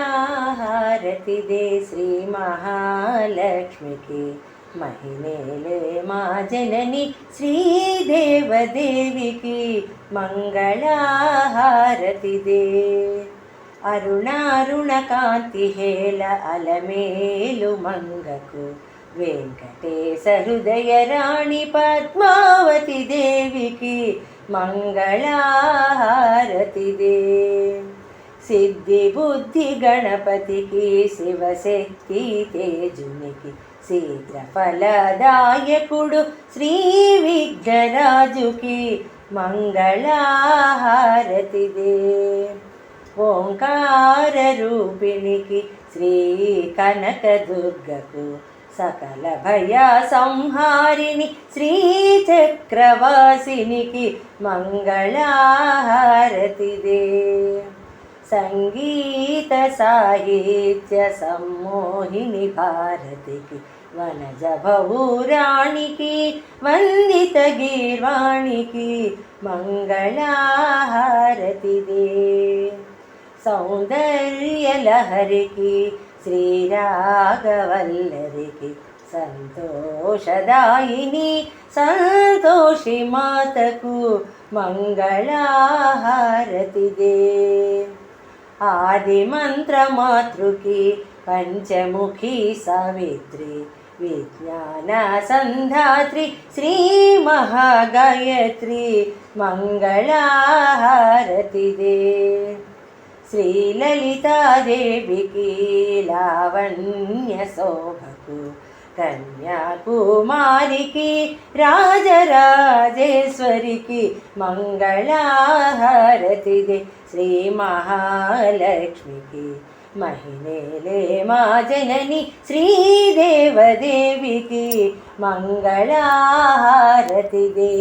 మంగళహారతి దే శ్రీ మహాలక్ష్మికి మహిళలే మా జనని శ్రీదేవదేవికి మంగళహారతి దే. అరుణారుణ కాంతి హేళ అలమేలు మంగకు వెంకటేశ హృదయ రాణి పద్మావతి దేవికి మంగళహారతి దే. సిద్ధి బుద్ధి గణపతికి శివశక్తి తేజునికి శీఘ్ర ఫలదాయకుడు శ్రీ విఘ్నరాజుకి మంగళహారతి దే. ఓంకార రూపిణికి శ్రీ కనకదుర్గకు సకల భయ సంహారిణి శ్రీ చక్రవాసినికి మంగళహారతి దే. సంగీత సాహిత్య సమ్మోహిని భారతికి వనజ భూరాణికి వందిత గీర్వాణికి మంగళహారతి దే. సౌందర్య లహరికి శ్రీరాగవల్లరికి సంతోషదాయిని సంతోషి మాతకు మంగళహారతి దే. ఆది మంత్రమాతృకి పంచముఖి సావిత్రి విజ్ఞాన సంధాత్రి శ్రీ మహాగాయత్రి మంగళహారతి దే. శ్రీలలితాదేవికి లావణ్య శోభకు కన్యాకుమారికి రాజరాజేశ్వరికి మంగళహారతి దే. శ్రీ మహాలక్ష్మికి మహిళలే మా జనని శ్రీదేవదేవికి మంగళహారతి దే.